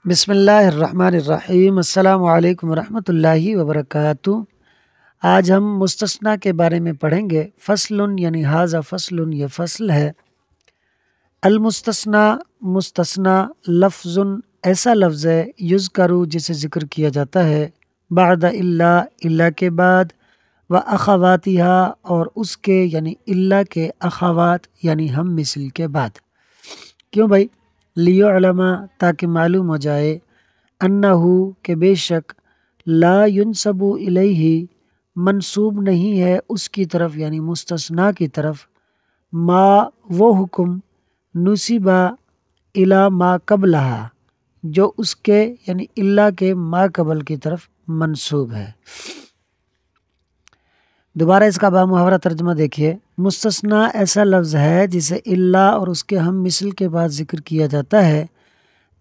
بسم اللہ الرحمن الرحیم۔ السلام علیکم ورحمۃ اللہ وبرکاتہ۔ آج ہم مستثنیٰ کے بارے میں پڑھیں گے۔ فصل یعنی ھذا فصل، یہ فصل ہے۔ المستثنیٰ، مستثنیٰ لفظ ایسا لفظ ہے یذکر جسے ذکر کیا جاتا ہے بعد الا، الا کے بعد، و اخواتہا اور اس کے یعنی الا کے اخوات یعنی ہم مثل کے بعد۔ کیوں بھائی؟ لیعلم، تاکہ معلوم ہو جائے، انہو کہ بے شک، لا ینسب الیہ منسوب نہیں ہے اس کی طرف یعنی مستثنیٰ کی طرف، ما وہ حکم، نسبہ الی ما قبلہا جو اس کے یعنی الا کے ما قبل کی طرف منسوب ہے۔ دوبارہ اس کا بامحاورہ ترجمہ دیکھیے۔ مستثنیٰ ایسا لفظ ہے جسے الا اور اس کے ہم مثل کے بعد ذکر کیا جاتا ہے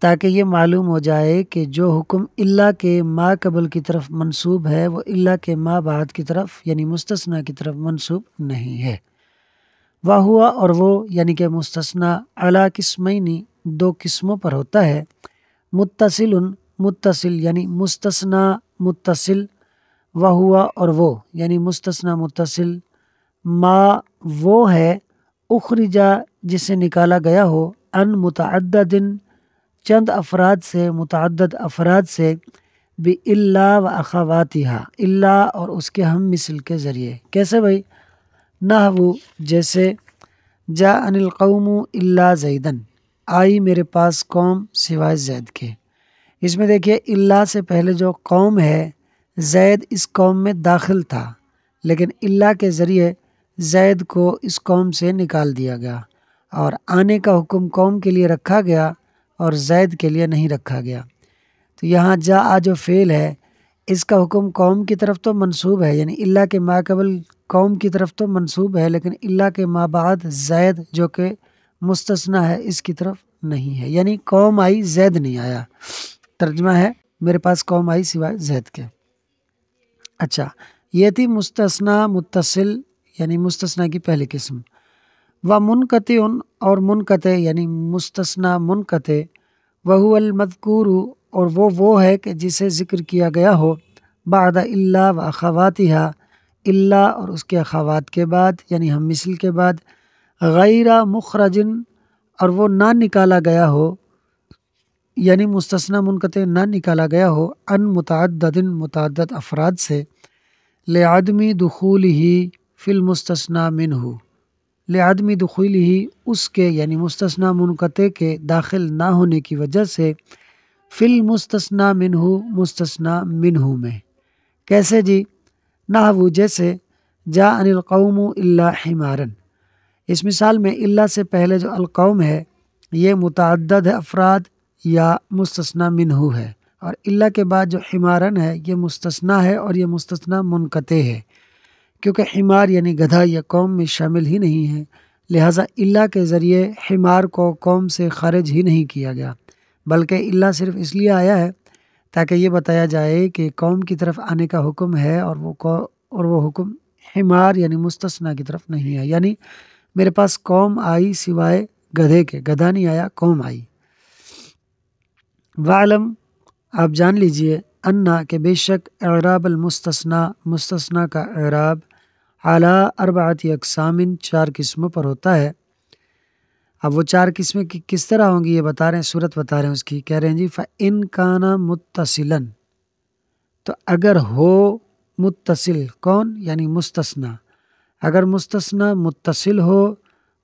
تاکہ یہ معلوم ہو جائے کہ جو حکم الا کے ما قبل کی طرف منسوب ہے وہ الا کے ما بعد کی طرف یعنی مستثنیٰ کی طرف منسوب نہیں ہے۔ وہوا اور وہ یعنی کہ مستثنیٰ علی قسمین، دو قسموں پر ہوتا ہے۔ متصل، متصل یعنی مستثنیٰ متصل، وہوا اور وہ یعنی مستثنیٰ متصل، ما وہ ہے، اخرجا جسے نکالا گیا ہو، ان متعدد چند افراد سے، متعدد افراد سے، بِإِلَّا وَأَخَوَاتِهَا الا اور اس کے ہم مثل کے ذریعے۔ کیسے بھائی؟ نحو جیسے جاءنی القوم الا زیدن، آئی میرے پاس قوم سوائے زید کے۔ اس میں دیکھیے الا سے پہلے جو قوم ہے، زید اس قوم میں داخل تھا لیکن الا کے ذریعے زید کو اس قوم سے نکال دیا گیا اور آنے کا حکم قوم کے لیے رکھا گیا اور زید کے لیے نہیں رکھا گیا۔ تو یہاں جاء جو فعل ہے اس کا حکم قوم کی طرف تو منسوب ہے یعنی الا کے ما قبل قوم کی طرف تو منسوب ہے، لیکن الا کے ما بعد زید جو کہ مستثنیٰ ہے اس کی طرف نہیں ہے، یعنی قوم آئی زید نہیں آیا۔ ترجمہ ہے میرے پاس قوم آئی سوائے زید کے۔ اچھا، یہ تھی مستثنیٰ متصل یعنی مستثنیٰ کی پہلی قسم۔ و منقطع اور منقطع یعنی مستثنیٰ منقطع، وہو المذکور اور وہ ہے کہ جسے ذکر کیا گیا ہو بعد الا و اخواتہا الا اور اس کے اخوات کے بعد یعنی ہم مثل کے بعد، غیر مخرج اور وہ نہ نکالا گیا ہو یعنی مستثنیٰ منقطع نہ نکالا گیا ہو، ان متعدد متعدد افراد سے، لعدم دخولہ فی المستثنیٰ منہ، لعدم دخولہ اس کے یعنی مستثنیٰ منقطع کے داخل نہ ہونے کی وجہ سے، فی المستثنیٰ منہ مستثنیٰ منہ میں۔ کیسے جی؟ نحو جیسے جاءنی القوم الا حمارا، اس مثال میں الا سے پہلے جو القوم ہے یہ متعدد افراد یا مستثنیٰ منہ ہے، اور الا کے بعد جو حمارن ہے یہ مستثنیٰ ہے اور یہ مستثنیٰ منقطع ہے، کیونکہ حمار یعنی گدھا یہ قوم میں شامل ہی نہیں ہے، لہٰذا الا کے ذریعے حمار کو قوم سے خارج ہی نہیں کیا گیا، بلکہ الا صرف اس لیے آیا ہے تاکہ یہ بتایا جائے کہ قوم کی طرف آنے کا حکم ہے اور وہ حکم حمار یعنی مستثنیٰ کی طرف نہیں ہے، یعنی میرے پاس قوم آئی سوائے گدھے کے، گدھا نہیں آیا، قوم آئی۔ وعلم آپ جان لیجئے، انا کہ بے شک اعراب المستثنیٰ مستثنیٰ کا اعراب علی اربعۃ اقسام چار قسموں پر ہوتا ہے۔ اب وہ چار قسمیں کس طرح ہوں گی یہ بتا رہے ہیں، صورت بتا رہے ہیں اس کی، کہہ رہے ہیں جی فَإِن كَانَ مُتَّصِلًا، تو اگر ہو متصل، کون؟ یعنی مستثنیٰ، اگر مستثنیٰ متصل ہو،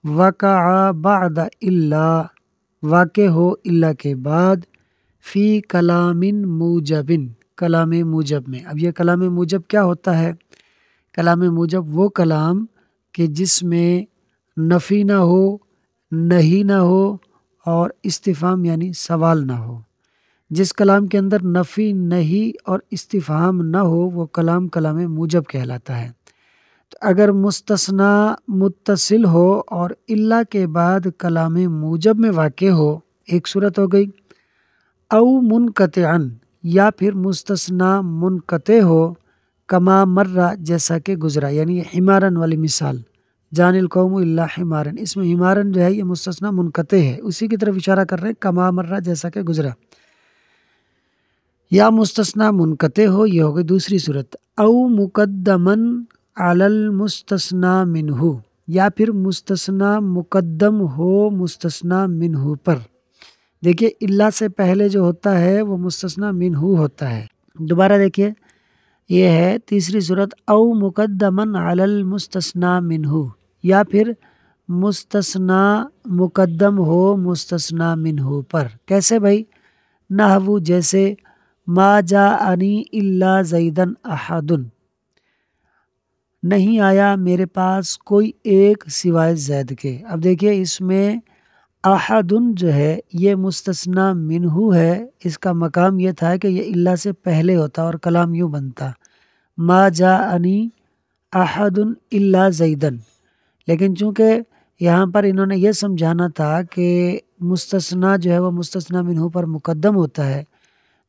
وقع بعد الا، واقع ہو الا کے بعد، فی کلام موجب، کلام موجب میں۔ اب یہ کلام موجب کیا ہوتا ہے؟ کلام موجب وہ کلام کہ جس میں نفی نہ ہو، نہیں نہ ہو اور استفہام یعنی سوال نہ ہو۔ جس کلام کے اندر نفی نہیں اور استفہام نہ ہو وہ کلام کلام موجب کہلاتا ہے۔ تو اگر مستثنیٰ متصل ہو اور الا کے بعد کلام موجب میں واقع ہو، ایک صورت ہو گئی، او منقطعا یا پھر مستثنیٰ منقطع ہو، کما مرہ جیسا کہ گزرا، یعنی حمارن والی مثال، جان القوم الا حمارن، اس میں حمارن جو ہے یہ مستثنیٰ منقطع ہے، اسی کی طرف اشارہ کر رہے ہیں، کما مرہ جیسا کہ گزرا۔ یا مستثنا منقطع ہو، یہ ہوگی دوسری صورت، او مقدمن علی المستثنا منہ، یا پھر مستثنا مقدم ہو مستثنا منہ پر۔ دیکھیے الا سے پہلے جو ہوتا ہے وہ مستثنا منہ ہوتا ہے۔ دوبارہ دیکھیے یہ ہے تیسری صورت، او مقدمن علی المستثنا منہ، یا پھر مستثنا مقدم ہو مستثنا منہ پر۔ کیسے بھائی؟ نحو جیسے ما جاءنی الا زیدن احد، نہیں آیا میرے پاس کوئی ایک سوائے زید کے۔ اب دیکھیے اس میں احد جو ہے یہ مستثنا منہ ہے، اس کا مقام یہ تھا کہ یہ الا سے پہلے ہوتا اور کلام یوں بنتا ما جاءنی احد الا زیدن، لیکن چونکہ یہاں پر انہوں نے یہ سمجھانا تھا کہ مستثنا جو ہے وہ مستثنا منہ پر مقدم ہوتا ہے،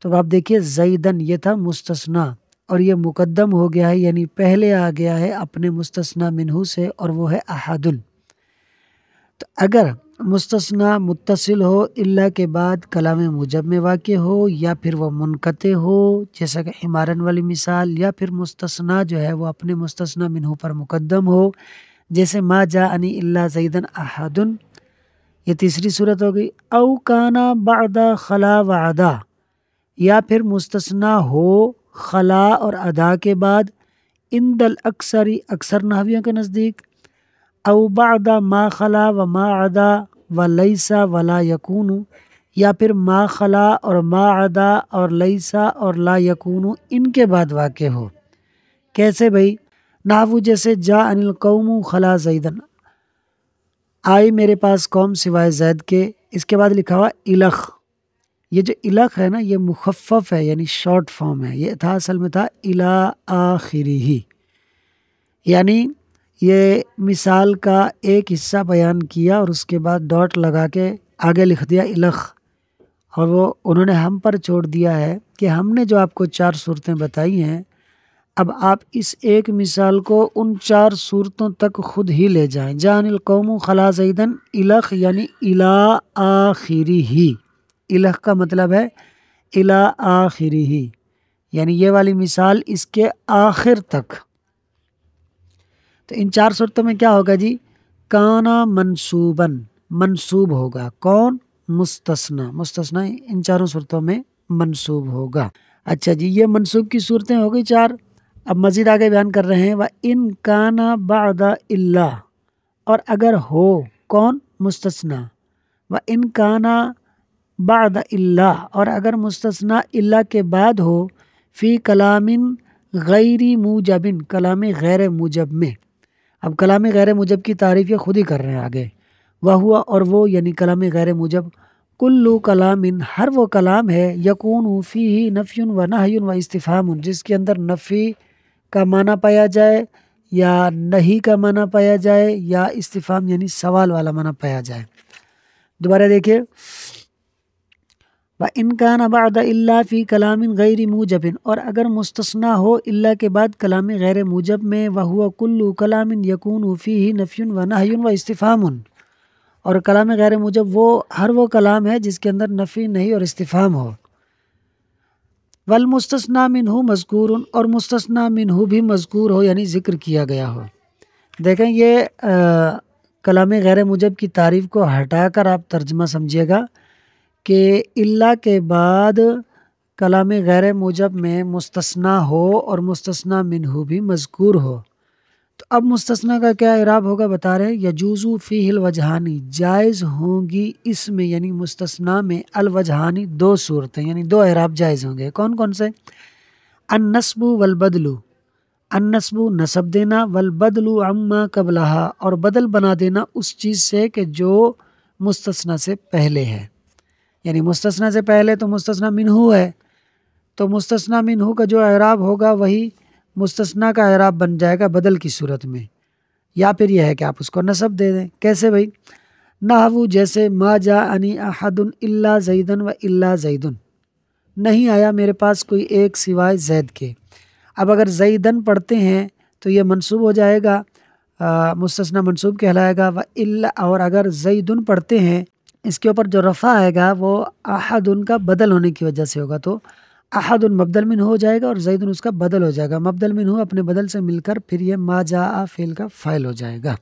تو آپ دیکھیے زیدن یہ تھا مستثنا اور یہ مقدم ہو گیا ہے، یعنی پہلے آ گیا ہے اپنے مستثنا منہ سے، اور وہ ہے احد۔ تو اگر مستثنا متصل ہو الا کے بعد کلام موجب میں واقع ہو، یا پھر وہ منقطع ہو جیسا کہ حمارن والی مثال، یا پھر مستثنا جو ہے وہ اپنے مستثنا منہ پر مقدم ہو جیسے ما جاءنی الا زیدن احد، یہ تیسری صورت ہو گئی۔ او کانا بعد خلا و عدا، یا پھر مستثنا ہو خلا اور ادا کے بعد، عند الاکثری اکثر نحویوں کے نزدیک، او بعد ما خلا و ما عدا و لیسا ولا یکون، یا پھر ما خلا اور ما عدا اور لیسا اور لا یکون ان کے بعد واقع ہو۔ کیسے بھائی؟ نحو جیسے جاءنی القوم خلا زیدن، آئی میرے پاس قوم سوائے زید کے، اس کے بعد لکھا ہوا الخ، یہ جو الخ ہے نا یہ مخفف ہے یعنی شارٹ فارم ہے، یہ تھا اصل میں تھا الی آخرہ، یعنی یہ مثال کا ایک حصہ بیان کیا اور اس کے بعد ڈاٹ لگا کے آگے لکھ دیا الخ، اور وہ انہوں نے ہم پر چھوڑ دیا ہے کہ ہم نے جو آپ کو 4 صورتیں بتائی ہیں، اب آپ اس ایک مثال کو ان 4 صورتوں تک خود ہی لے جائیں۔ جاءنی القوم خلا زیدن الخ یعنی الی آخرہ، الخ کا مطلب ہے الی آخرہ، یعنی یہ والی مثال اس کے آخر تک۔ تو ان 4 صورتوں میں کیا ہوگا جی؟ کانا منصوباً، منصوب ہوگا، کون؟ مستثنا، مستثنا ان 4 صورتوں میں منصوب ہوگا۔ اچھا جی، یہ منصوب کی صورتیں ہو گئی 4۔ اب مزید آگے بیان کر رہے ہیں وَإِن كَانَ بَعْدَ إِلَّا، اور اگر ہو کون؟ مستثنا، وَإِن كَانَ بَعْدَ إِلَّا، اور اگر مستثنا الا کے بعد ہو، فی کلام غیر موجب، کلام غیر موجب میں۔ اب کلام غیر موجب کی تعریف یہ خود ہی کر رہے ہیں آگے، وَهُوَ، اور وہ یعنی کلام غیر موجب، کل کلام، ہر وہ کلام ہے، یکون فیہ نفی و نہی و استفہام، جس کے اندر نفی کا معنی پایا جائے یا نہیں کا معنی پایا جائے یا استفہام یعنی سوال والا معنی پایا جائے۔ دوبارہ دیکھیے وَإِن كَانَ بَعْدَ إِلَّا فِي كَلَامٍ غَيْرِ مُوجَبٍ، اور اگر مستثنا ہو الا کے بعد کلام غیر موجب میں، وَهُوَ كُلُّ كَلَامٍ يَكُونُ فِيهِ نَفْيٌ وَنَهْيٌ وَاسْتِفْهَامٌ، اور کلام غیر موجب وہ ہر وہ کلام ہے جس کے اندر نفی نہیں اور استفہام ہو۔ والمستثنى منہ مذکور، اور مستثنى منہ بھی مذکور ہو یعنی ذکر کیا گیا ہو۔ دیکھیں یہ کلام غیر موجب کی تعریف کو ہٹا کر آپ ترجمہ سمجھیے گا کہ الا کے بعد کلام غیر موجب میں مستثنا ہو اور مستثنا منہ بھی مذکور ہو، تو اب مستثنا کا کیا اعراب ہوگا بتا رہے ہیں، یجوز فیہ الوجہانی، جائز ہوں گی اس میں یعنی مستثنا میں، الوجہانی 2 صورتیں یعنی 2 اعراب جائز ہوں گے۔ کون کون سے؟ النصب والبدل، النصب نصب دینا، والبدل عما قبلہا، اور بدل بنا دینا اس چیز سے کہ جو مستثنا سے پہلے ہے، یعنی مستثنا سے پہلے تو مستثنا منہ ہے، تو مستثنا منہ کا جو اعراب ہوگا وہی مستثنا کا اعراب بن جائے گا بدل کی صورت میں، یا پھر یہ ہے کہ آپ اس کو نصب دے دیں۔ کیسے بھائی؟ نحو جیسے ما جاءنی احد الا زیدن و الا زید، نہیں آیا میرے پاس کوئی ایک سوائے زید کے۔ اب اگر زیدن پڑھتے ہیں تو یہ منصوب ہو جائے گا، مستثنا منصوب کہلائے گا، و الا، اور اگر زیدن پڑھتے ہیں اس کے اوپر جو رفع آئے گا وہ احد کا بدل ہونے کی وجہ سے ہوگا، تو احد مبدل منہ ہو جائے گا اور زید اس کا بدل ہو جائے گا، مبدل منہ اپنے بدل سے مل کر پھر یہ ما جاء فعل کا فاعل ہو جائے گا۔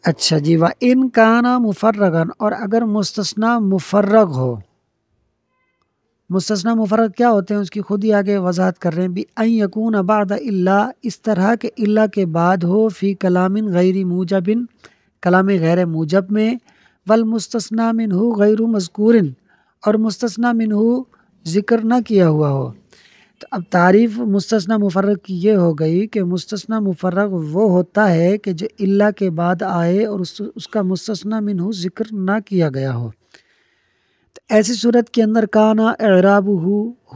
اچھا جی، وَإِن كَانَ مُفَرَّغًا، اور اگر مستثنیٰ مفرغ ہو، مستثنیٰ مفرغ کیا ہوتے ہیں اس کی خود ہی آگے وضاحت کر رہے ہیں، بِأَن يَكُونَ بَعْدَ إِلَّا، اس طرح کہ الا کے بعد ہو، فی کلام غیر موجب، کلام غیر موجب میں، والمستثنیٰ منہ غیر مذکور، اور مستثنیٰ منہ ذکر نہ کیا ہوا ہو۔ تو اب تعریف مستثنیٰ مفرغ کی یہ ہو گئی کہ مستثنیٰ مفرغ وہ ہوتا ہے کہ جو الا کے بعد آئے اور اس کا مستثنیٰ منہ ذکر نہ کیا گیا ہو۔ تو ایسی صورت کے اندر کانا اعرابہ،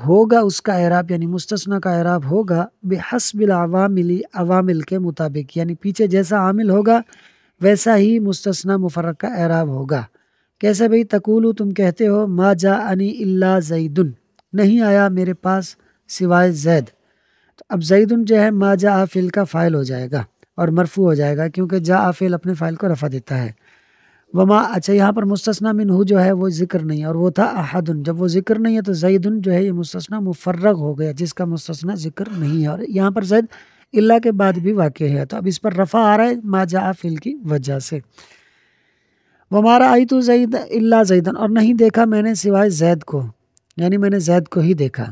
ہوگا اس کا اعراب یعنی مستثنیٰ کا اعراب ہوگا بحسب العوامل، عوامل کے مطابق، یعنی پیچھے جیسا عامل ہوگا ویسا ہی مستثنیٰ مفرغ کا اعراب ہوگا۔ کیسے بھئی؟ تقولو، تم کہتے ہو، ما جاءنی الا زید، نہیں آیا میرے پاس سوائے زید۔ تو اب زید جو ہے ما جاء فعل کا فاعل ہو جائے گا اور مرفوع ہو جائے گا، کیونکہ جاء فعل اپنے فاعل کو رفع دیتا ہے۔ وما، اچھا یہاں پر مستثنیٰ منہ جو ہے وہ ذکر نہیں ہے، اور وہ تھا احد، جب وہ ذکر نہیں ہے تو زید جو ہے یہ مستثنیٰ مفرغ ہو گیا جس کا مستثنیٰ ذکر نہیں ہے، اور یہاں پر زید الا کے بعد بھی واقع ہے، تو اب اس پر رفع آ رہا ہے ما جاء فعل کی وجہ سے۔ وما رأیت زید الا زیدا، اور نہیں دیکھا میں نے سوائے زید کو، یعنی میں نے زید کو ہی دیکھا۔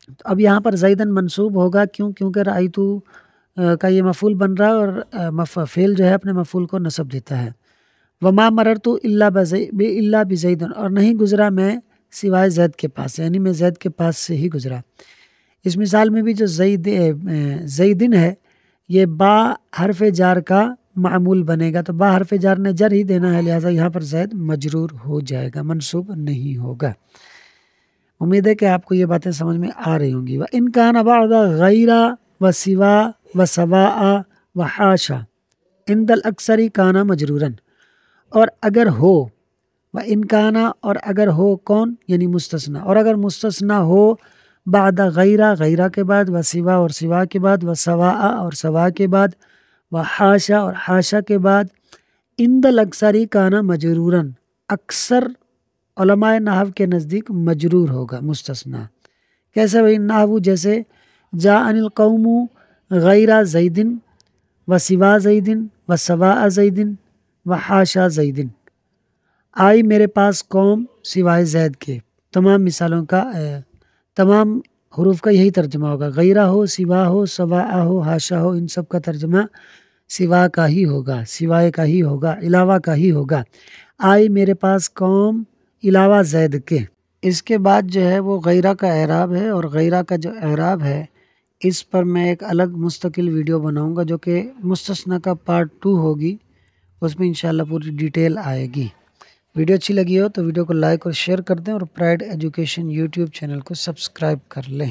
تو اب یہاں پر زیدن منصوب ہوگا، کیونکہ رأیت کا یہ مفعول بن رہا ہے اور فعل جو ہے اپنے مفعول کو نصب دیتا ہے۔ وما مررت الا بزید، اور نہیں گزرا میں سوائے زید کے پاس، یعنی میں زید کے پاس سے ہی گزرا۔ اس مثال میں بھی جو زیدن ہے یہ با حرف جار کا معمول بنے گا، تو با حرف جار نے جر ہی دینا ہے، لہٰذا یہاں پر زید مجرور ہو جائے گا، منصوب نہیں ہوگا۔ امید ہے کہ آپ کو یہ باتیں سمجھ میں آ رہی ہوں گی۔ وَإِن كَانَ بَعْدَ غَيْرَ وَسِوَا وَسَوَاءَ وَحَاشَ عِنْدَ الْأَكْثَرِ كَانَ مَجْرُورًا، اور اگر ہو، وَإِن كَانَ، اور اگر ہو کون؟ یعنی مستثنیٰ، اور اگر مستثنیٰ ہو بعد غیرہ، غیرہ کے بعد، وسوا، اور سوا کے بعد، وسواء، اور سوا کے بعد، وحاشا، اور حاشا کے بعد، عند الاکثر کانا مجروراً، اکثر علماء نحو کے نزدیک مجرور ہوگا مستثنیٰ۔ کیسے بھائی؟ نحو جیسے جاءنی القوم غیر زید وسوا زید وسواء زید وحاشا زید، آئی میرے پاس قوم سوائے زید کے، تمام مثالوں کا تمام حروف کا یہی ترجمہ ہوگا، غیرہ ہو، سوا ہو، سواء ہو، حاشا ہو، ان سب کا ترجمہ سوا کا ہی ہوگا، سوائے کا ہی ہوگا، علاوہ کا ہی ہوگا۔ آئی میرے پاس قوم علاوہ زید کے۔ اس کے بعد جو ہے وہ غیرہ کا اعراب ہے، اور غیرہ کا جو اعراب ہے اس پر میں ایک الگ مستقل ویڈیو بناؤں گا جو کہ مستثنیٰ کا پارٹ 2 ہوگی، اس میں انشاءاللہ پوری ڈیٹیل آئے گی۔ ویڈیو اچھی لگی ہو تو ویڈیو کو لائک اور شیئر کر دیں، اور پرائڈ ایجوکیشن یوٹیوب چینل کو سبسکرائب کر لیں۔